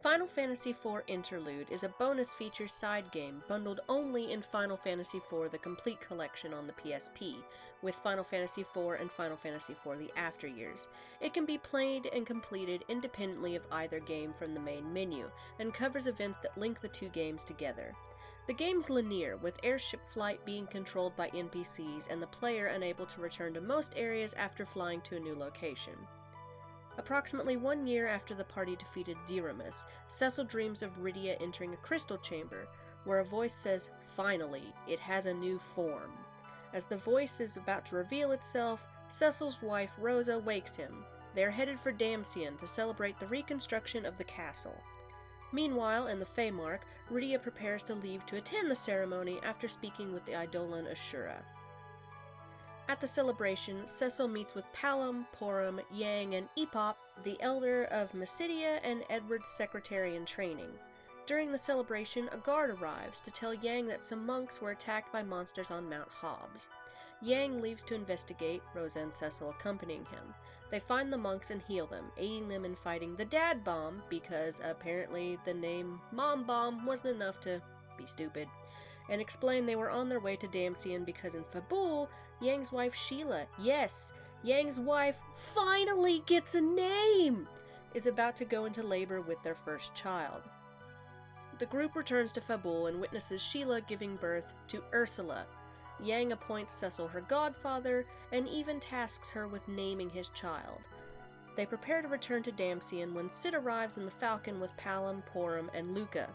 Final Fantasy IV Interlude is a bonus feature side game bundled only in Final Fantasy IV The Complete Collection on the PSP, with Final Fantasy IV and Final Fantasy IV The After Years. It can be played and completed independently of either game from the main menu, and covers events that link the two games together. The game's linear, with airship flight being controlled by NPCs and the player unable to return to most areas after flying to a new location. Approximately 1 year after the party defeated Zeromus, Cecil dreams of Rydia entering a crystal chamber, where a voice says, "Finally, it has a new form." As the voice is about to reveal itself, Cecil's wife Rosa wakes him. They are headed for Damcian to celebrate the reconstruction of the castle. Meanwhile, in the Feymark, Rydia prepares to leave to attend the ceremony after speaking with the Eidolon Ashura. At the celebration, Cecil meets with Palom, Porum, Yang, and Epop, the elder of Mysidia and Edward's secretary in training. During the celebration, a guard arrives to tell Yang that some monks were attacked by monsters on Mount Hobbs. Yang leaves to investigate, Rosa and Cecil accompanying him. They find the monks and heal them, aiding them in fighting the Dad Bomb, because apparently the name Mom Bomb wasn't enough to be stupid, and explain they were on their way to Damcian because in Fabul, Yang's wife Sheila, yes, Yang's wife finally gets a name, is about to go into labor with their first child. The group returns to Fabul and witnesses Sheila giving birth to Ursula. Yang appoints Cecil her godfather and even tasks her with naming his child. They prepare to return to Damcian when Cid arrives in the Falcon with Palom, Porum, and Luca.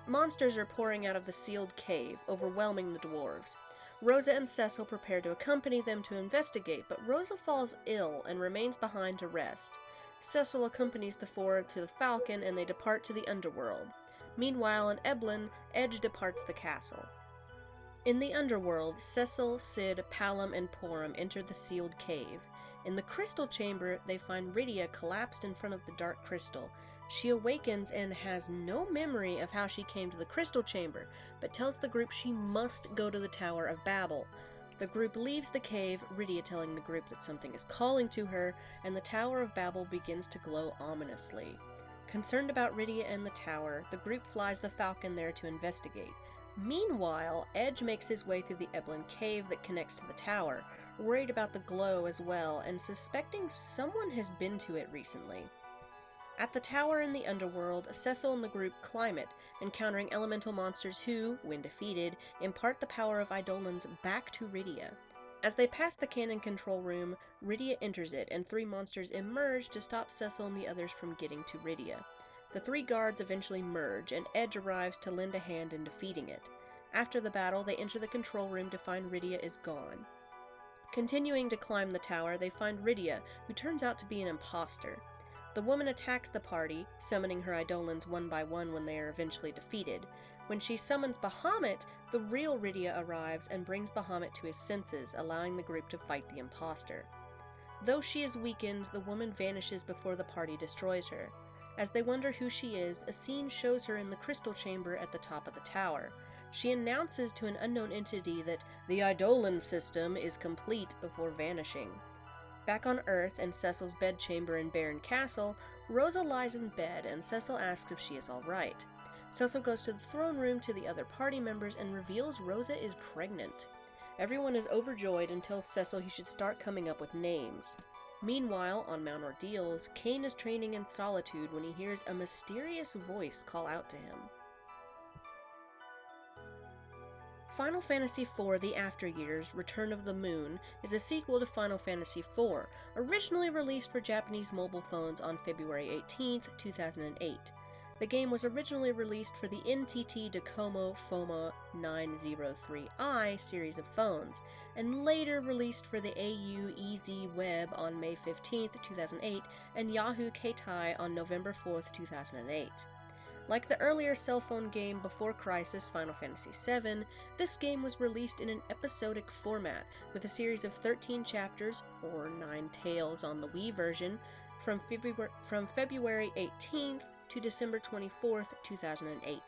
Monsters are pouring out of the sealed cave, overwhelming the dwarves. Rosa and Cecil prepare to accompany them to investigate, but Rosa falls ill and remains behind to rest. Cecil accompanies the four to the Falcon and they depart to the underworld. Meanwhile, in Eblan, Edge departs the castle. In the underworld, Cecil, Cid, Palom, and Porum enter the sealed cave. In the crystal chamber, they find Rydia collapsed in front of the dark crystal. She awakens and has no memory of how she came to the crystal chamber, but tells the group she must go to the Tower of Babel. The group leaves the cave, Rydia telling the group that something is calling to her, and the Tower of Babel begins to glow ominously. Concerned about Rydia and the tower, the group flies the Falcon there to investigate. Meanwhile, Edge makes his way through the Eblan cave that connects to the tower, worried about the glow as well, and suspecting someone has been to it recently. At the tower in the underworld, Cecil and the group climb it, encountering elemental monsters who, when defeated, impart the power of Eidolons back to Rydia. As they pass the cannon control room, Rydia enters it, and 3 monsters emerge to stop Cecil and the others from getting to Rydia. The 3 guards eventually merge, and Edge arrives to lend a hand in defeating it. After the battle, they enter the control room to find Rydia is gone. Continuing to climb the tower, they find Rydia, who turns out to be an imposter. The woman attacks the party, summoning her Eidolons one by one when they are eventually defeated. When she summons Bahamut, the real Rydia arrives and brings Bahamut to his senses, allowing the group to fight the imposter. Though she is weakened, the woman vanishes before the party destroys her. As they wonder who she is, a scene shows her in the crystal chamber at the top of the tower. She announces to an unknown entity that the Eidolon system is complete before vanishing. Back on Earth, in Cecil's bedchamber in Baron Castle, Rosa lies in bed and Cecil asks if she is alright. Cecil goes to the throne room to the other party members and reveals Rosa is pregnant. Everyone is overjoyed and tells Cecil he should start coming up with names. Meanwhile, on Mount Ordeals, Kain is training in solitude when he hears a mysterious voice call out to him. Final Fantasy IV The After Years, Return of the Moon, is a sequel to Final Fantasy IV, originally released for Japanese mobile phones on February 18, 2008. The game was originally released for the NTT Docomo FOMA 903i series of phones, and later released for the AU EZ Web on May 15, 2008, and Yahoo Keitai on November 4, 2008. Like the earlier cell phone game Before Crisis Final Fantasy VII, this game was released in an episodic format, with a series of 13 chapters, or 9 tales on the Wii version, from February 18th to December 24th, 2008.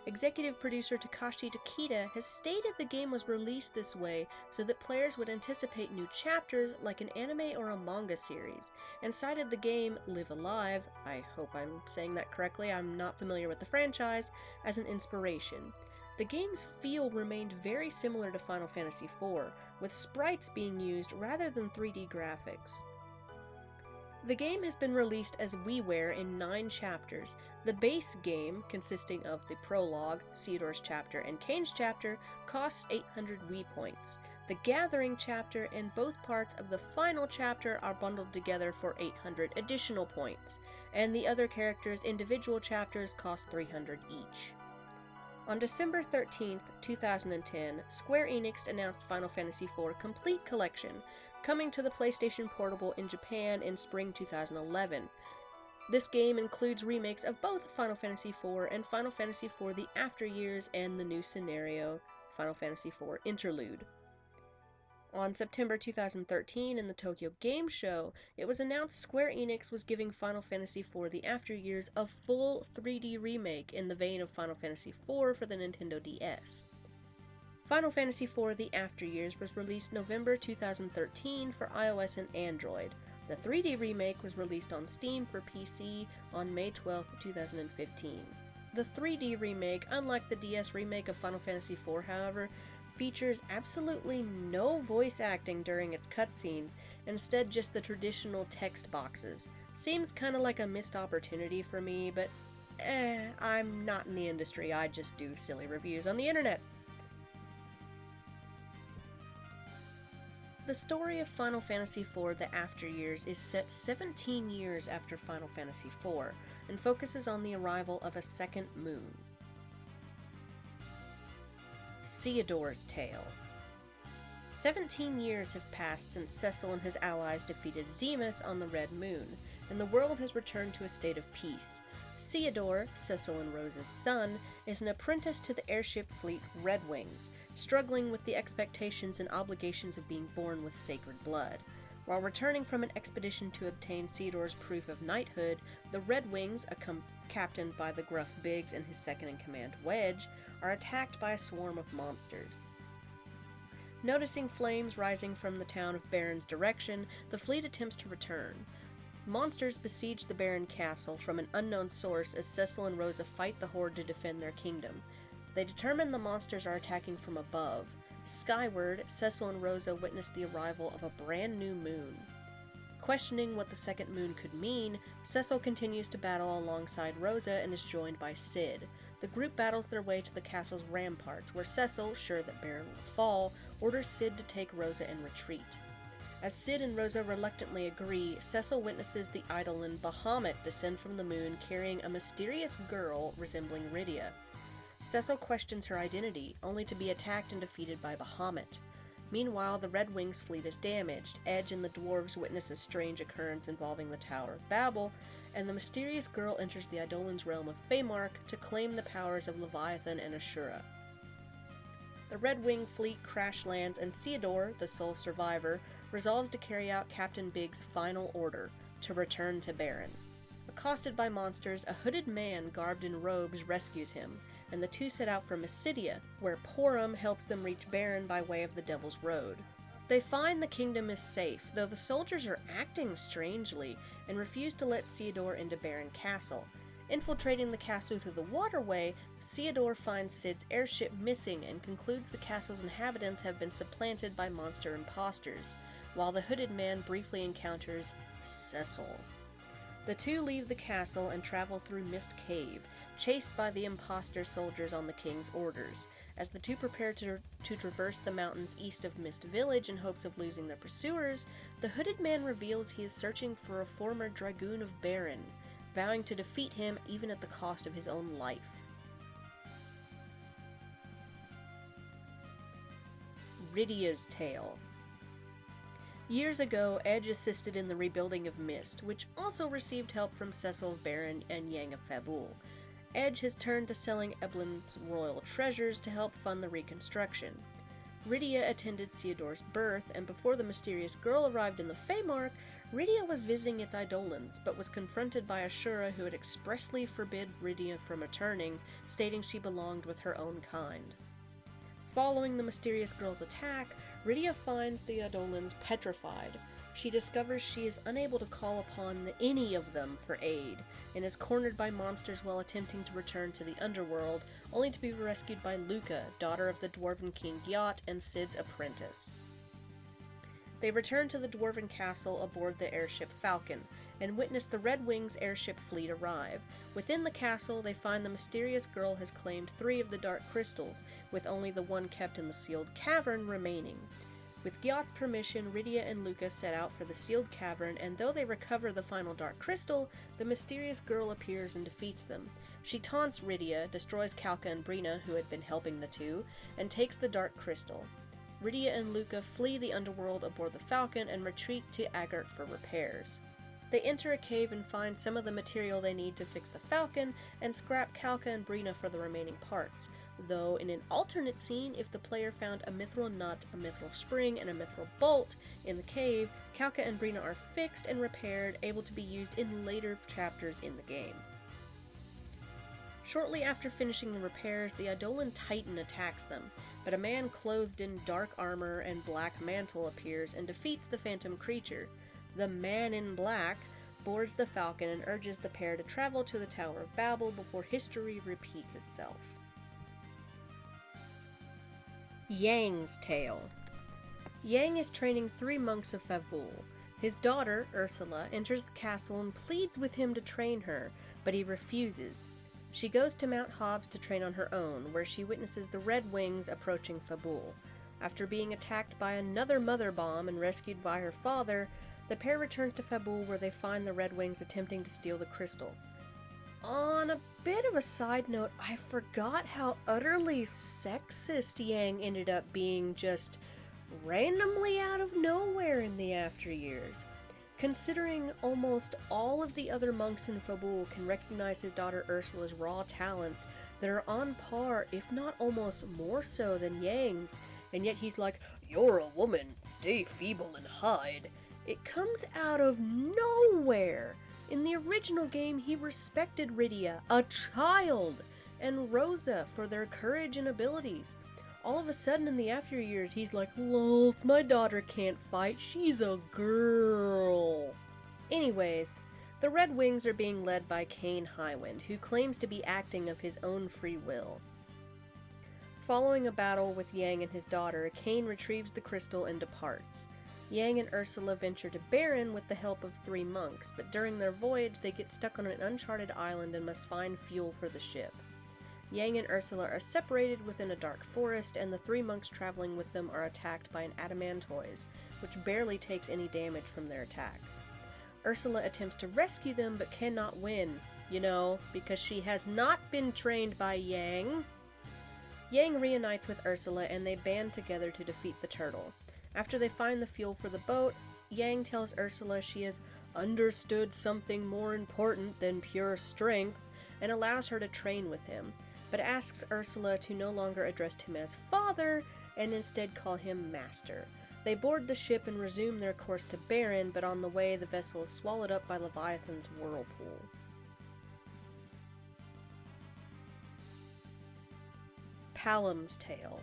Executive producer Takashi Takeda has stated the game was released this way so that players would anticipate new chapters like an anime or a manga series, and cited the game Live Alive, I hope I'm saying that correctly, I'm not familiar with the franchise, as an inspiration. The game's feel remained very similar to Final Fantasy IV, with sprites being used rather than 3D graphics. The game has been released as WiiWare in 9 chapters. The base game, consisting of the prologue, Theodore's chapter, and Kane's chapter, costs 800 Wii points. The Gathering chapter and both parts of the final chapter are bundled together for 800 additional points, and the other characters' individual chapters cost 300 each. On December 13, 2010, Square Enix announced Final Fantasy IV Complete Collection, coming to the PlayStation Portable in Japan in spring 2011. This game includes remakes of both Final Fantasy IV and Final Fantasy IV The After Years and the new scenario, Final Fantasy IV Interlude. On September 2013, in the Tokyo Game Show, it was announced Square Enix was giving Final Fantasy IV The After Years a full 3D remake in the vein of Final Fantasy IV for the Nintendo DS. Final Fantasy IV The After Years was released November 2013 for iOS and Android. The 3D remake was released on Steam for PC on May 12, 2015. The 3D remake, unlike the DS remake of Final Fantasy IV, however, features absolutely no voice acting during its cutscenes, instead just the traditional text boxes. Seems kinda like a missed opportunity for me, but I'm not in the industry, I just do silly reviews on the internet. The story of Final Fantasy IV The After Years is set 17 years after Final Fantasy IV, and focuses on the arrival of a second moon. Theodore's Tale. 17 years have passed since Cecil and his allies defeated Zemus on the Red Moon, and the world has returned to a state of peace. Theodore, Cecil and Rose's son, is an apprentice to the airship fleet Red Wings, struggling with the expectations and obligations of being born with sacred blood. While returning from an expedition to obtain Theodore's proof of knighthood, the Red Wings, captained by the gruff Biggs and his second-in-command Wedge, are attacked by a swarm of monsters. Noticing flames rising from the town of Baron's direction, the fleet attempts to return. Monsters besiege the Baron Castle from an unknown source as Cecil and Rosa fight the Horde to defend their kingdom. They determine the monsters are attacking from above. Skyward, Cecil and Rosa witness the arrival of a brand new moon. Questioning what the second moon could mean, Cecil continues to battle alongside Rosa and is joined by Cid. The group battles their way to the castle's ramparts, where Cecil, sure that Baron will fall, orders Cid to take Rosa and retreat. As Cid and Rosa reluctantly agree, Cecil witnesses the Eidolon Bahamut descend from the moon carrying a mysterious girl resembling Rydia. Cecil questions her identity, only to be attacked and defeated by Bahamut. Meanwhile, the Red Wings fleet is damaged, Edge and the dwarves witness a strange occurrence involving the Tower of Babel, and the mysterious girl enters the Eidolon's realm of Feymark to claim the powers of Leviathan and Ashura. The Red Wing fleet crash lands, and Theodore, the sole survivor, resolves to carry out Captain Biggs' final order, to return to Baron. Accosted by monsters, a hooded man garbed in robes rescues him, and the two set out for Mysidia, where Porum helps them reach Baron by way of the Devil's Road. They find the kingdom is safe, though the soldiers are acting strangely, and refuse to let Theodore into Baron Castle. Infiltrating the castle through the waterway, Theodore finds Cid's airship missing and concludes the castle's inhabitants have been supplanted by monster imposters, while the hooded man briefly encounters Cecil. The two leave the castle and travel through Mist Cave, chased by the imposter soldiers on the king's orders. As the two prepare to traverse the mountains east of Mist Village in hopes of losing their pursuers, the hooded man reveals he is searching for a former dragoon of Baron, vowing to defeat him even at the cost of his own life. Rydia's Tale. Years ago, Edge assisted in the rebuilding of Mist, which also received help from Cecil of Baron and Yang of Fabul. Edge has turned to selling Eblin's royal treasures to help fund the reconstruction. Rydia attended Theodore's birth, and before the mysterious girl arrived in the Feymark, Rydia was visiting its Eidolons, but was confronted by Ashura, who had expressly forbid Rydia from returning, stating she belonged with her own kind. Following the mysterious girl's attack, Rydia finds the Eidolons petrified. She discovers she is unable to call upon any of them for aid, and is cornered by monsters while attempting to return to the underworld, only to be rescued by Luca, daughter of the Dwarven King Gyat and Cid's apprentice. They return to the Dwarven castle aboard the airship Falcon, and witness the Red Wings airship fleet arrive. Within the castle, they find the mysterious girl has claimed 3 of the dark crystals, with only the one kept in the sealed cavern remaining. With Gyat's permission, Rydia and Luca set out for the sealed cavern, and though they recover the final dark crystal, the mysterious girl appears and defeats them. She taunts Rydia, destroys Calca and Brina, who had been helping the two, and takes the dark crystal. Rydia and Luca flee the underworld aboard the Falcon and retreat to Agart for repairs. They enter a cave and find some of the material they need to fix the Falcon, and scrap Calca and Brina for the remaining parts. Though, in an alternate scene, if the player found a mithril nut, a mithril spring, and a mithril bolt in the cave, Calca and Brina are fixed and repaired, able to be used in later chapters in the game. Shortly after finishing the repairs, the Eidolon Titan attacks them, but a man clothed in dark armor and black mantle appears and defeats the phantom creature. The Man in Black boards the Falcon and urges the pair to travel to the Tower of Babel before history repeats itself. Yang's Tale. Yang is training 3 monks of Fabul. His daughter, Ursula, enters the castle and pleads with him to train her, but he refuses. She goes to Mount Hobbs to train on her own, where she witnesses the Red Wings approaching Fabul. After being attacked by another mother bomb and rescued by her father, the pair returns to Fabul, where they find the Red Wings attempting to steal the crystal. On a bit of a side note, I forgot how utterly sexist Yang ended up being just randomly out of nowhere in the After Years. Considering almost all of the other monks in Fabul can recognize his daughter Ursula's raw talents that are on par, if not almost more so than Yang's, and yet he's like, "You're a woman, stay feeble and hide." It comes out of nowhere. In the original game, he respected Rydia, a child, and Rosa for their courage and abilities. All of a sudden in the After Years, he's like, "Lols, my daughter can't fight, she's a girl." Anyways, the Red Wings are being led by Cain Highwind, who claims to be acting of his own free will. Following a battle with Yang and his daughter, Cain retrieves the crystal and departs. Yang and Ursula venture to Baron with the help of 3 monks, but during their voyage they get stuck on an uncharted island and must find fuel for the ship. Yang and Ursula are separated within a dark forest, and the 3 monks traveling with them are attacked by an adamantoise, which barely takes any damage from their attacks. Ursula attempts to rescue them but cannot win, because she has not been trained by Yang. Yang reunites with Ursula and they band together to defeat the turtle. After they find the fuel for the boat, Yang tells Ursula she has understood something more important than pure strength and allows her to train with him, but asks Ursula to no longer address him as father and instead call him master. They board the ship and resume their course to Baron, but on the way the vessel is swallowed up by Leviathan's whirlpool. Palam's Tale.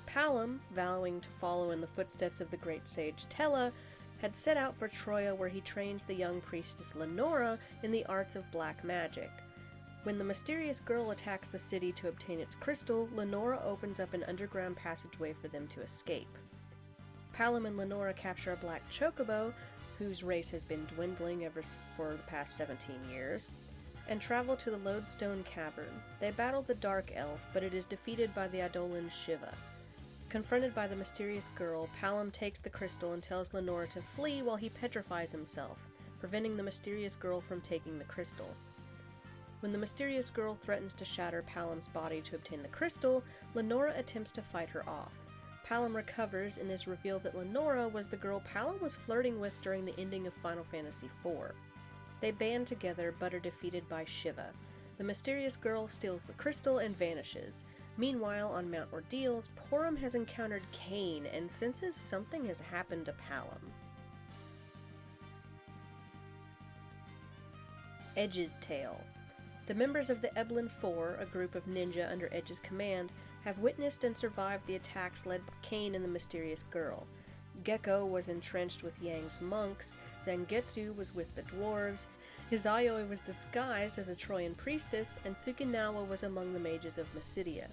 Palam, vowing to follow in the footsteps of the great sage Tella, had set out for Troia, where he trains the young priestess Lenora in the arts of black magic. When the mysterious girl attacks the city to obtain its crystal, Lenora opens up an underground passageway for them to escape. Palam and Lenora capture a black chocobo, whose race has been dwindling for the past 17 years, and travel to the Lodestone Cavern. They battle the Dark Elf, but it is defeated by the Eidolon Shiva. Confronted by the mysterious girl, Palam takes the crystal and tells Lenora to flee while he petrifies himself, preventing the mysterious girl from taking the crystal. When the mysterious girl threatens to shatter Palam's body to obtain the crystal, Lenora attempts to fight her off. Palam recovers and is revealed that Lenora was the girl Palam was flirting with during the ending of Final Fantasy IV. They band together but are defeated by Shiva. The mysterious girl steals the crystal and vanishes. Meanwhile, on Mount Ordeals, Porum has encountered Cain and senses something has happened to Palam. Edge's Tale. The members of the Eblin Four, a group of ninja under Edge's command, have witnessed and survived the attacks led by Kane and the mysterious girl. Gecko was entrenched with Yang's monks, Zangetsu was with the dwarves, Hizayoi was disguised as a Trojan priestess, and Tsukinawa was among the mages of Mysidia.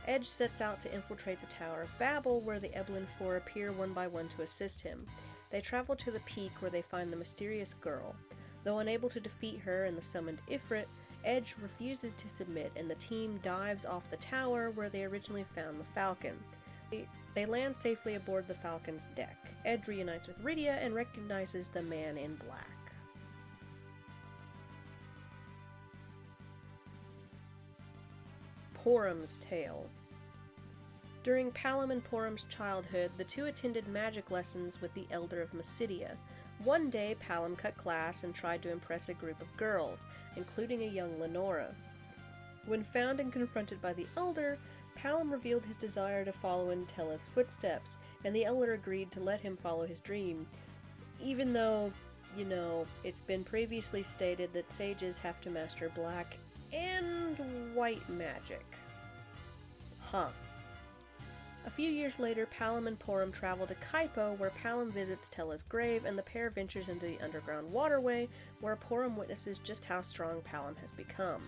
Edge sets out to infiltrate the Tower of Babel, where the Eblin Four appear one by one to assist him. They travel to the peak where they find the mysterious girl. Though unable to defeat her and the summoned Ifrit, Edge refuses to submit, and the team dives off the tower where they originally found the Falcon. They land safely aboard the Falcon's deck. Edge reunites with Rydia and recognizes the man in black. Porum's Tale. During Palom and Porum's childhood, the two attended magic lessons with the Elder of Mysidia. One day, Palom cut class and tried to impress a group of girls, including a young Lenora. When found and confronted by the Elder, Palom revealed his desire to follow in Tella's footsteps, and the Elder agreed to let him follow his dream, even though, it's been previously stated that sages have to master black and white magic. Huh. A few years later, Palom and Porum travel to Kaipo, where Palom visits Tella's grave, and the pair ventures into the underground waterway, where Porum witnesses just how strong Palom has become.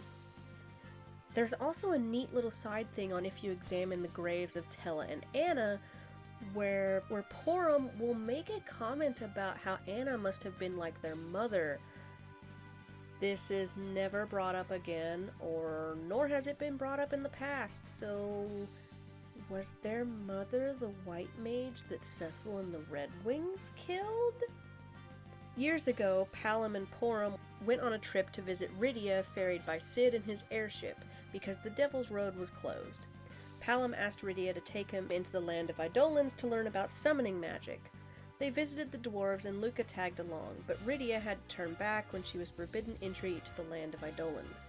There's also a neat little side thing on if you examine the graves of Tella and Anna, where Porum will make a comment about how Anna must have been like their mother. This is never brought up again, nor has it been brought up in the past, so was their mother the white mage that Cecil and the Red Wings killed? Years ago, Palom and Porum went on a trip to visit Rydia, ferried by Cid in his airship, because the Devil's Road was closed. Palom asked Rydia to take him into the land of Eidolons to learn about summoning magic. They visited the dwarves and Luca tagged along, but Rydia had to turn back when she was forbidden entry to the land of Eidolons.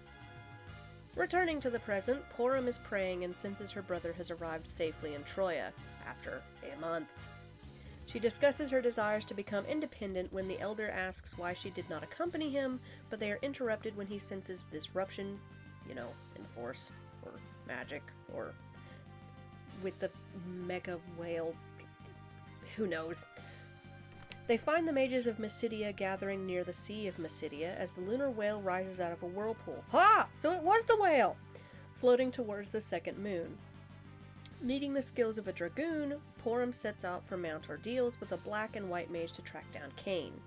Returning to the present, Porum is praying and senses her brother has arrived safely in Troia, after a month. She discusses her desires to become independent when the Elder asks why she did not accompany him, but they are interrupted when he senses disruption, in the Force, or magic, or with the mega whale, who knows. They find the mages of Mysidia gathering near the Sea of Mysidia as the lunar whale rises out of a whirlpool. Ha! So it was the whale! Floating towards the second moon. Needing the skills of a dragoon, Porum sets out for Mount Ordeals with a black and white mage to track down Kane.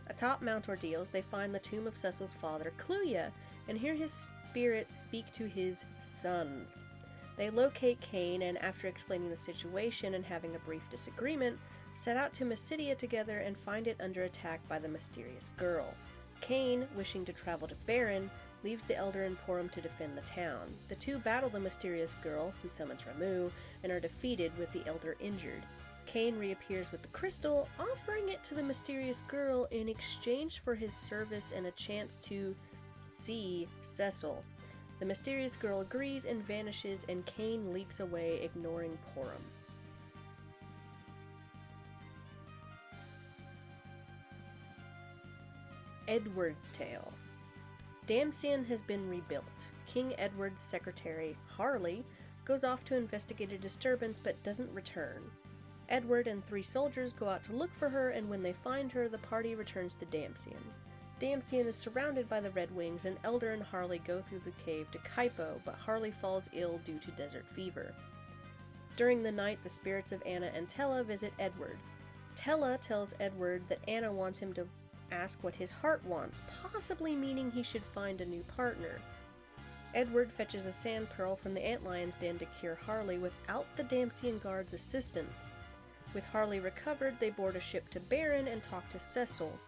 Atop Mount Ordeals, they find the tomb of Cecil's father, Cluya, and hear his spirit speak to his sons. They locate Kane, and after explaining the situation and having a brief disagreement, set out to Mysidia together and find it under attack by the mysterious girl. Kane, wishing to travel to Baron, leaves the Elder and Porum to defend the town. The two battle the mysterious girl, who summons Ramu, and are defeated with the Elder injured. Kane reappears with the crystal, offering it to the mysterious girl in exchange for his service and a chance to see Cecil. The mysterious girl agrees and vanishes, and Kane leaps away, ignoring Porum. Edward's Tale. Damcian has been rebuilt. King Edward's secretary, Harley, goes off to investigate a disturbance but doesn't return. Edward and 3 soldiers go out to look for her, and when they find her, the party returns to Damcian. Damcian is surrounded by the Red Wings, and Elder and Harley go through the cave to Kaipo, but Harley falls ill due to desert fever. During the night, the spirits of Anna and Tella visit Edward. Tella tells Edward that Anna wants him to ask what his heart wants, possibly meaning he should find a new partner. Edward fetches a sand pearl from the antlion's den to cure Harley without the Damcian guard's assistance. With Harley recovered, they board a ship to Baron and talk to Cecil.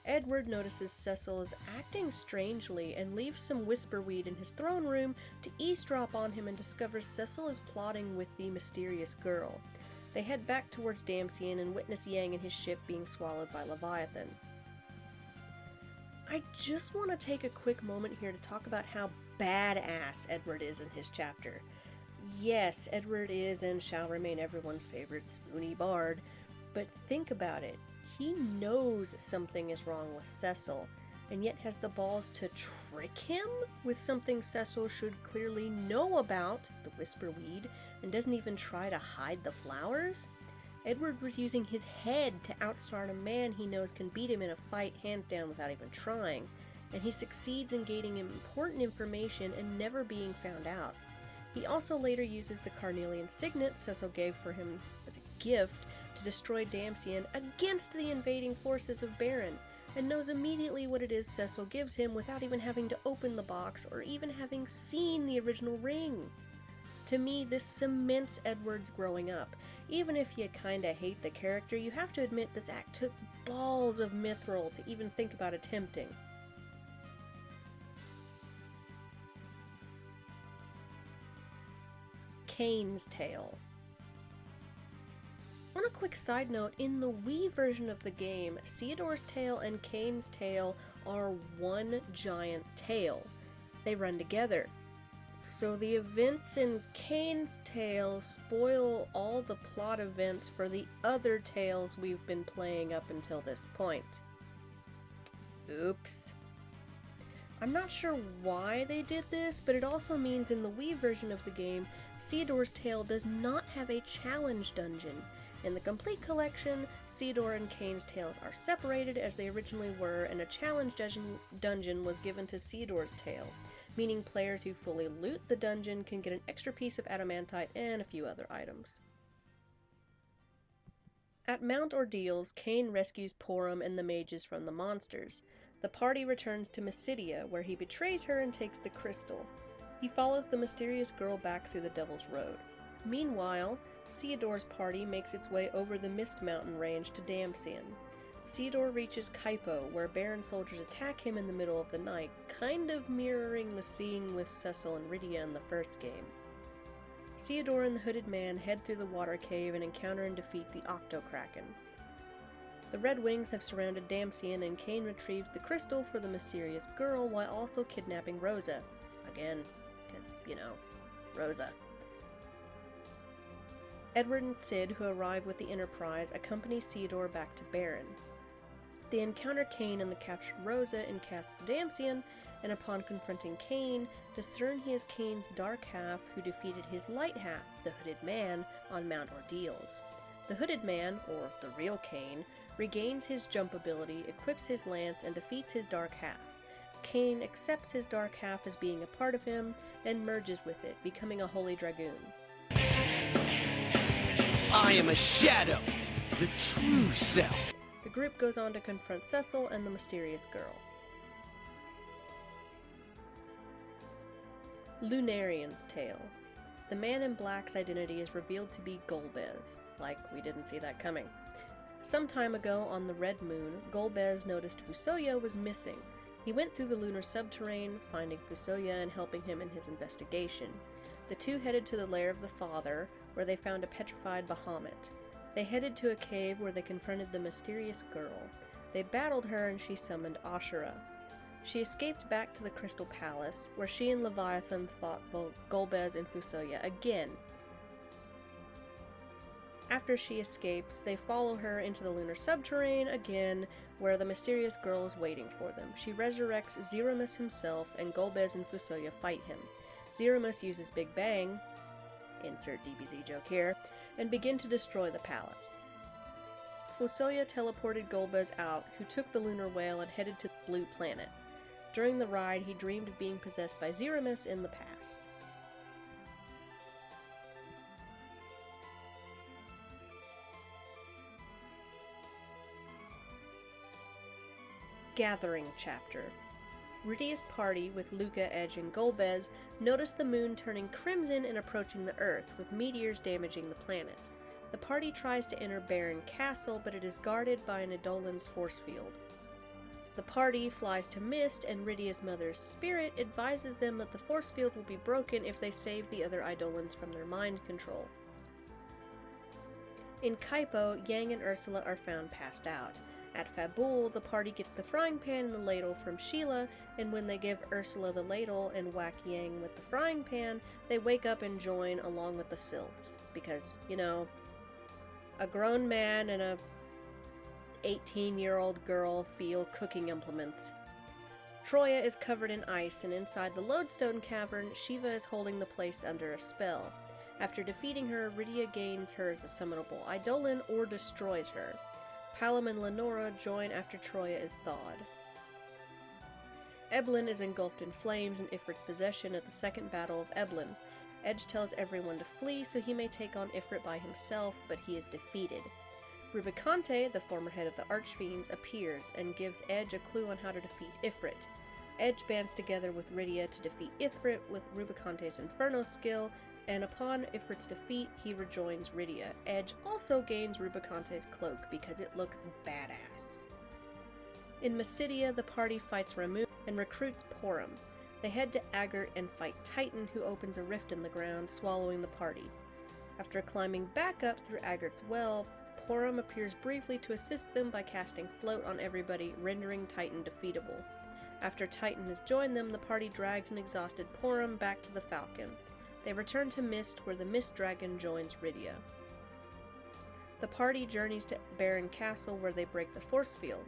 Edward notices Cecil is acting strangely and leaves some whisperweed in his throne room to eavesdrop on him and discovers Cecil is plotting with the mysterious girl. They head back towards Damcian and witness Yang and his ship being swallowed by Leviathan. I just want to take a quick moment here to talk about how badass Edward is in his chapter. Yes, Edward is and shall remain everyone's favorite spoony bard, but think about it. He knows something is wrong with Cecil, and yet has the balls to trick him with something Cecil should clearly know about, the whisperweed, and doesn't even try to hide the flowers? Edward was using his head to outsmart a man he knows can beat him in a fight hands down without even trying, and he succeeds in gaining important information and never being found out. He also later uses the carnelian signet Cecil gave for him as a gift to destroy Damsian against the invading forces of Baron, and knows immediately what it is Cecil gives him without even having to open the box or even having seen the original ring. To me, this cements Edward's growing up. Even if you kinda hate the character, you have to admit this act took balls of mithril to even think about attempting. Kane's Tale. On a quick side note, in the Wii version of the game, Theodore's tail and Kane's tail are one giant tail. They run together. So the events in Kane's Tale spoil all the plot events for the other tales we've been playing up until this point. Oops. I'm not sure why they did this, but it also means in the Wii version of the game, Theodore's Tale does not have a challenge dungeon. In the Complete Collection, Theodore and Kane's Tales are separated as they originally were, and a challenge dungeon was given to Theodore's Tale, meaning players who fully loot the dungeon can get an extra piece of adamantite and a few other items. At Mount Ordeals, Kane rescues Porum and the mages from the monsters. The party returns to Mysidia, where he betrays her and takes the crystal. He follows the mysterious girl back through the Devil's Road. Meanwhile, Theodore's party makes its way over the Mist Mountain range to Damsian. Theodore reaches Kaipo, where Baron soldiers attack him in the middle of the night, kind of mirroring the scene with Cecil and Rydia in the first game. Theodore and the Hooded Man head through the water cave and encounter and defeat the Octokraken. The Red Wings have surrounded Damsian, and Kane retrieves the crystal for the mysterious girl while also kidnapping Rosa. Again, because, Rosa. Edward and Cid, who arrive with the Enterprise, accompany Theodore back to Baron. They encounter Kane and the captured Rosa in Castle Damsian, and upon confronting Kane, discern he is Kane's dark half who defeated his light half, the Hooded Man, on Mount Ordeals. The Hooded Man, or the real Kane, regains his jump ability, equips his lance, and defeats his dark half. Kane accepts his dark half as being a part of him, and merges with it, becoming a Holy Dragoon. I am a shadow, the true self. The group goes on to confront Cecil and the mysterious girl. Lunarian's Tale. The Man in Black's identity is revealed to be Golbez, like we didn't see that coming. Some time ago, on the Red Moon, Golbez noticed Fusoya was missing. He went through the lunar subterrane, finding Fusoya and helping him in his investigation. The two headed to the lair of the Father, where they found a petrified Bahamut. They headed to a cave where they confronted the mysterious girl. They battled her and she summoned Ashura. She escaped back to the Crystal Palace, where she and Leviathan fought both Golbez and Fusoya again. After she escapes, they follow her into the lunar subterrane again, where the mysterious girl is waiting for them. She resurrects Zeramus himself, and Golbez and Fusoya fight him. Zeramus uses Big Bang, insert DBZ joke here, and begin to destroy the palace. Fusoya teleported Golbez out, who took the lunar whale and headed to the Blue Planet. During the ride, he dreamed of being possessed by Zeramus in the past. Gathering Chapter. Rydia's party, with Luca, Edge, and Golbez, notice the moon turning crimson and approaching the Earth, with meteors damaging the planet. The party tries to enter Baron Castle, but it is guarded by an Edolan's force field. The party flies to Mist, and Rydia's mother's spirit advises them that the force field will be broken if they save the other Eidolons from their mind control. In Kaipo, Yang and Ursula are found passed out. At Fabul, the party gets the frying pan and the ladle from Sheila, and when they give Ursula the ladle and whack Yang with the frying pan, they wake up and join along with the Sylphs. Because, a grown man and a 18-year-old girl feel cooking implements. Troya is covered in ice, and inside the Lodestone Cavern, Shiva is holding the place under a spell. After defeating her, Rydia gains her as a summonable Eidolon or destroys her. Palom and Lenora join after Troya is thawed. Eblin is engulfed in flames in Ifrit's possession at the Second Battle of Eblin. Edge tells everyone to flee so he may take on Ifrit by himself, but he is defeated. Rubicante, the former head of the Archfiends, appears and gives Edge a clue on how to defeat Ifrit. Edge bands together with Rydia to defeat Ifrit with Rubicante's Inferno skill, and upon Ifrit's defeat, he rejoins Rydia. Edge also gains Rubicante's cloak because it looks badass. In Mysidia, the party fights Ramun and recruits Porum. They head to Agert and fight Titan, who opens a rift in the ground, swallowing the party. After climbing back up through Agert's well, Porum appears briefly to assist them by casting Float on everybody, rendering Titan defeatable. After Titan has joined them, the party drags an exhausted Porum back to the Falcon. They return to Mist, where the Mist Dragon joins Rydia. The party journeys to Baron Castle, where they break the force field.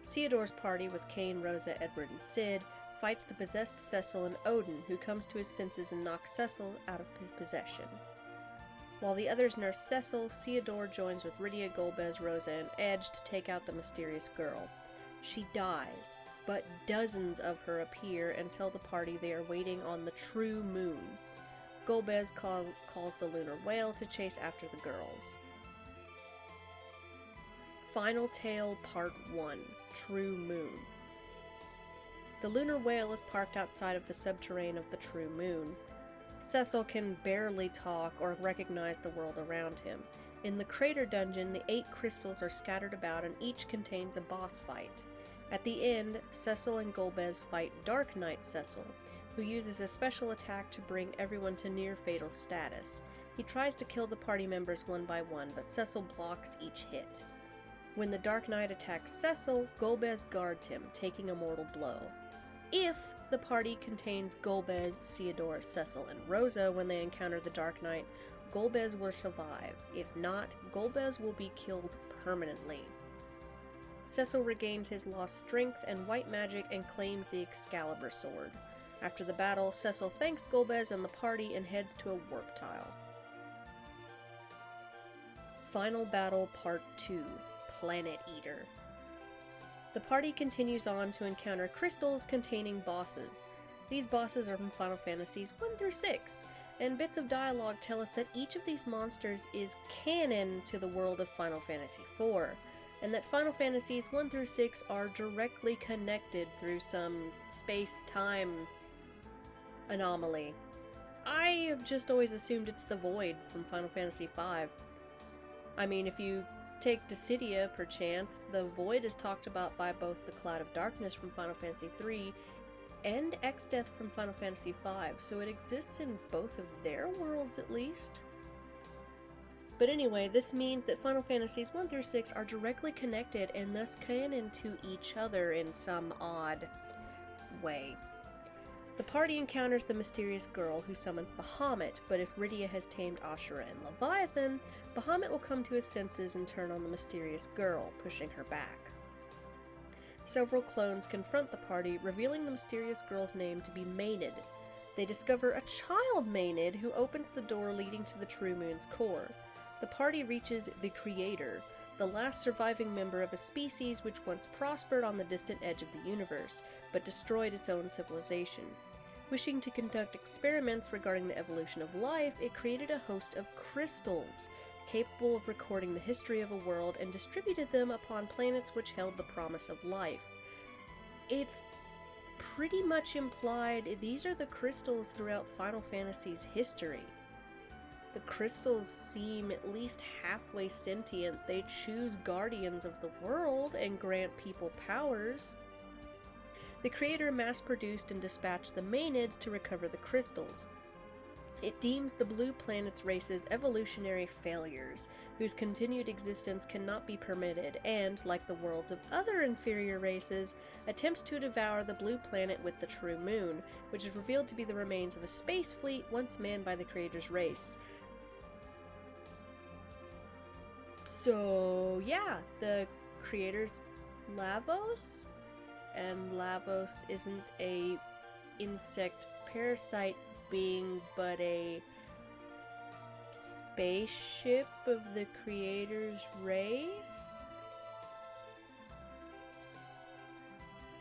Theodore's party, with Cain, Rosa, Edward, and Cid, fights the possessed Cecil and Odin, who comes to his senses and knocks Cecil out of his possession. While the others nurse Cecil, Theodore joins with Rydia, Golbez, Rosa, and Edge to take out the mysterious girl. She dies, but dozens of her appear and tell the party they are waiting on the true moon. Golbez calls the lunar whale to chase after the girls. Final Tale Part 1: True Moon. The lunar whale is parked outside of the subterrane of the true moon. Cecil can barely talk or recognize the world around him. In the crater dungeon, the 8 crystals are scattered about and each contains a boss fight. At the end, Cecil and Golbez fight Dark Knight Cecil, who uses a special attack to bring everyone to near-fatal status. He tries to kill the party members one by one, but Cecil blocks each hit. When the Dark Knight attacks Cecil, Golbez guards him, taking a mortal blow. If the party contains Golbez, Theodore, Cecil, and Rosa when they encounter the Dark Knight, Golbez will survive. If not, Golbez will be killed permanently. Cecil regains his lost strength and white magic and claims the Excalibur sword. After the battle, Cecil thanks Golbez and the party and heads to a warp tile. Final Battle Part 2: Planet Eater. The party continues on to encounter crystals containing bosses. These bosses are from Final Fantasies 1 through 6, and bits of dialogue tell us that each of these monsters is canon to the world of Final Fantasy 4, and that Final Fantasies 1 through 6 are directly connected through some space-time anomaly. I have just always assumed it's the Void from Final Fantasy 5. I mean, if you take Dissidia, perchance, the Void is talked about by both the Cloud of Darkness from Final Fantasy 3 and Exdeath from Final Fantasy 5, so it exists in both of their worlds at least. But anyway, this means that Final Fantasies 1 through 6 are directly connected and thus canon to each other in some odd way. The party encounters the mysterious girl who summons Bahamut, but if Rydia has tamed Ashura and Leviathan, Bahamut will come to his senses and turn on the mysterious girl, pushing her back. Several clones confront the party, revealing the mysterious girl's name to be Maenad. They discover a child Maenad who opens the door leading to the True Moon's core. The party reaches the Creator, the last surviving member of a species which once prospered on the distant edge of the universe, but destroyed its own civilization. Wishing to conduct experiments regarding the evolution of life, it created a host of crystals, capable of recording the history of a world, and distributed them upon planets which held the promise of life. It's pretty much implied these are the crystals throughout Final Fantasy's history. The crystals seem at least halfway sentient. They choose guardians of the world and grant people powers. The Creator mass-produced and dispatched the Maenads to recover the crystals. It deems the Blue Planet's races evolutionary failures, whose continued existence cannot be permitted, and, like the worlds of other inferior races, attempts to devour the Blue Planet with the True Moon, which is revealed to be the remains of a space fleet once manned by the Creator's race. So, yeah, the Creator's Lavos and Lavos isn't a insect parasite being, but a spaceship of the creator's race?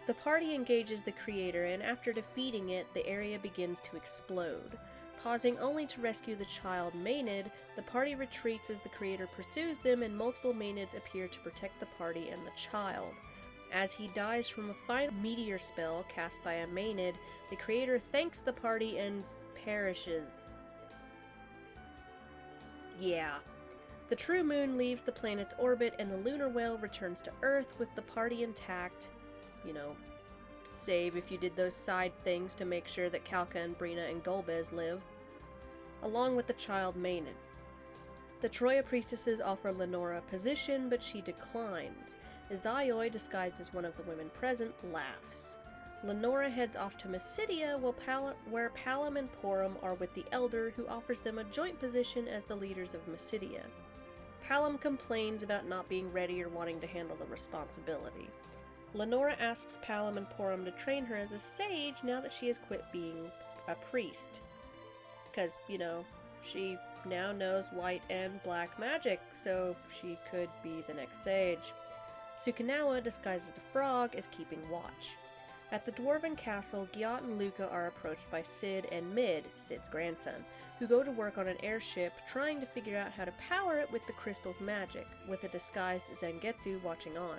The party engages the creator, and after defeating it, the area begins to explode. Pausing only to rescue the child Maenad, the party retreats as the creator pursues them, and multiple Maenads appear to protect the party and the child. As he dies from a final meteor spell cast by a Maenad, the creator thanks the party and perishes. Yeah. The true moon leaves the planet's orbit and the lunar whale returns to Earth with the party intact. You know, save if you did those side things to make sure that Kalka and Brina and Golbez live, along with the child Maenad. The Troya priestesses offer Lenora a position, but she declines. Izayoi, disguised as one of the women present, laughs. Lenora heads off to Mysidia, where Palom and Porum are with the Elder, who offers them a joint position as the leaders of Mysidia. Palom complains about not being ready or wanting to handle the responsibility. Lenora asks Palom and Porum to train her as a sage now that she has quit being a priest. Because, you know, she now knows white and black magic, so she could be the next sage. Sukanawa, disguised as a frog, is keeping watch. At the Dwarven castle, Gyat and Luca are approached by Sid and Mid, Sid's grandson, who go to work on an airship trying to figure out how to power it with the crystal's magic, with a disguised Zangetsu watching on.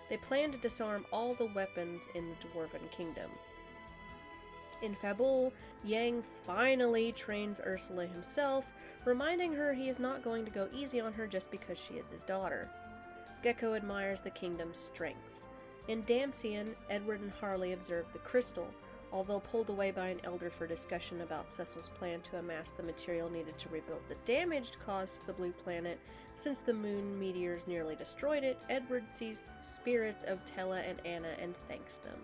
They plan to disarm all the weapons in the Dwarven kingdom. In Fabul, Yang finally trains Ursula himself, reminding her he is not going to go easy on her just because she is his daughter. Gecko admires the kingdom's strength. In Damcian, Edward and Harley observe the crystal, although pulled away by an elder for discussion about Cecil's plan to amass the material needed to rebuild the damage caused to the blue planet. Since the moon meteors nearly destroyed it, Edward sees spirits of Tella and Anna and thanks them.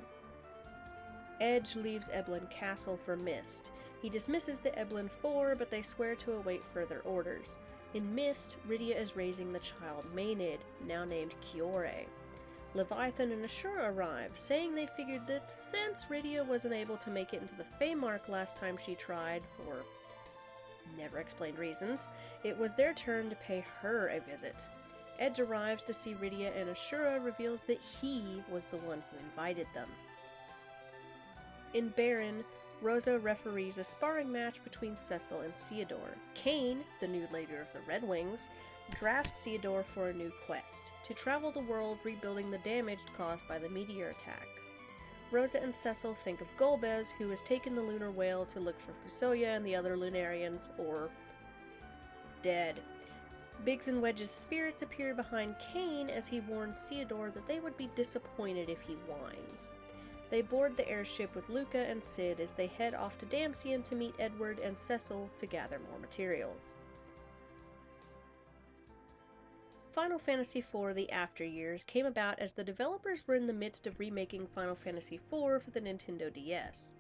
Edge leaves Eblin Castle for Mist. He dismisses the Eblin Four, but they swear to await further orders. In Mist, Rydia is raising the child Maenad, now named Kiore. Leviathan and Ashura arrive, saying they figured that since Rydia wasn't able to make it into the Feymark last time she tried, for never explained reasons, it was their turn to pay her a visit. Edge arrives to see Rydia, and Ashura reveals that he was the one who invited them. In Baron, Rosa referees a sparring match between Cecil and Theodore. Kane, the new leader of the Red Wings, drafts Theodore for a new quest, to travel the world rebuilding the damage caused by the meteor attack. Rosa and Cecil think of Golbez, who has taken the lunar whale to look for Fusoya and the other Lunarians, or dead. Biggs and Wedge's spirits appear behind Kane as he warns Theodore that they would be disappointed if he whines. They board the airship with Luca and Sid as they head off to Damcian to meet Edward and Cecil to gather more materials. Final Fantasy IV The After Years came about as the developers were in the midst of remaking Final Fantasy IV for the Nintendo DS.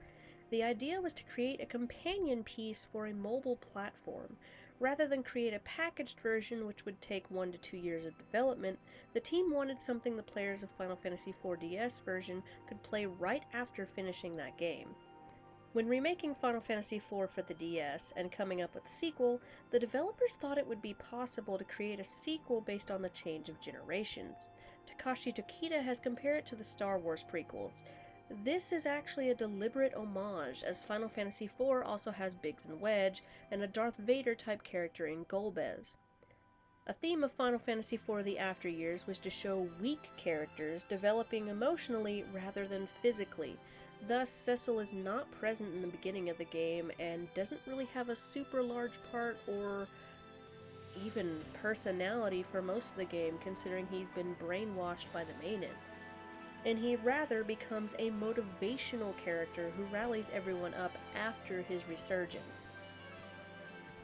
The idea was to create a companion piece for a mobile platform. Rather than create a packaged version which would take 1 to 2 years of development, the team wanted something the players of Final Fantasy IV DS version could play right after finishing that game. When remaking Final Fantasy IV for the DS and coming up with the sequel, the developers thought it would be possible to create a sequel based on the change of generations. Takashi Tokita has compared it to the Star Wars prequels. This is actually a deliberate homage, as Final Fantasy IV also has Biggs and Wedge, and a Darth Vader-type character in Golbez. A theme of Final Fantasy IV The After Years was to show weak characters developing emotionally rather than physically. Thus, Cecil is not present in the beginning of the game and doesn't really have a super large part or even personality for most of the game, considering he's been brainwashed by the Maenads. And he rather becomes a motivational character who rallies everyone up after his resurgence.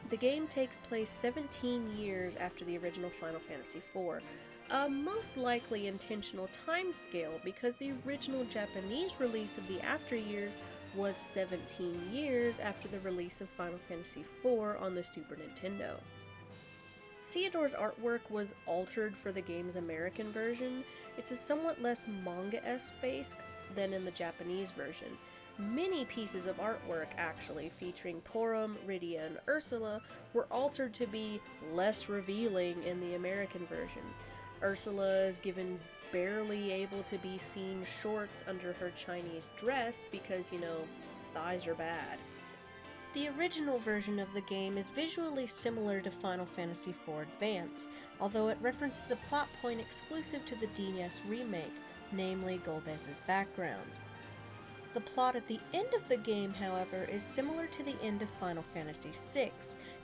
The game takes place 17 years after the original Final Fantasy IV, a most likely intentional timescale because the original Japanese release of the After Years was 17 years after the release of Final Fantasy IV on the Super Nintendo. Theodore's artwork was altered for the game's American version. It's a somewhat less manga-esque face, than in the Japanese version. Many pieces of artwork, actually, featuring Porum, Rydia, and Ursula, were altered to be less revealing in the American version. Ursula is given barely able to be seen shorts under her Chinese dress because, thighs are bad. The original version of the game is visually similar to Final Fantasy IV Advance, although it references a plot point exclusive to the DS remake, namely Golbez's background. The plot at the end of the game, however, is similar to the end of Final Fantasy VI,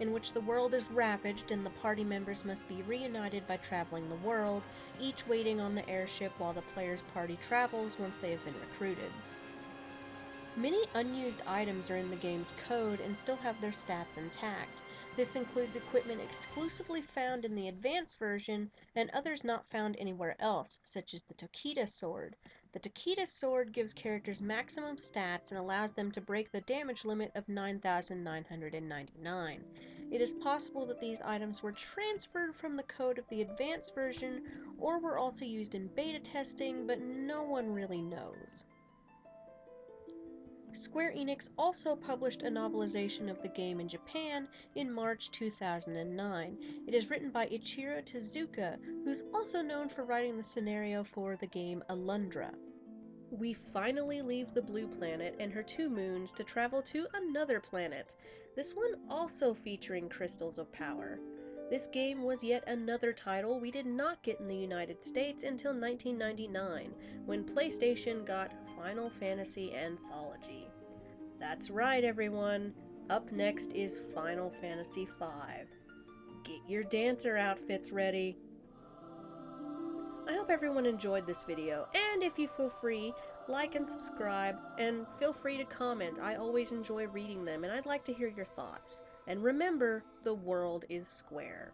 in which the world is ravaged and the party members must be reunited by traveling the world, each waiting on the airship while the player's party travels once they have been recruited. Many unused items are in the game's code and still have their stats intact. This includes equipment exclusively found in the advanced version and others not found anywhere else, such as the Tokita Sword. The Tokita Sword gives characters maximum stats and allows them to break the damage limit of 9,999. It is possible that these items were transferred from the code of the advanced version or were also used in beta testing, but no one really knows. Square Enix also published a novelization of the game in Japan in March 2009. It is written by Ichiro Tezuka, who's also known for writing the scenario for the game Alundra. We finally leave the blue planet and her 2 moons to travel to another planet, this one also featuring crystals of power. This game was yet another title we did not get in the United States until 1999, when PlayStation got Final Fantasy Anthology. That's right, everyone. Up next is Final Fantasy V. Get your dancer outfits ready. I hope everyone enjoyed this video, and if you feel free, like and subscribe, and feel free to comment. I always enjoy reading them, and I'd like to hear your thoughts. And remember, the world is square.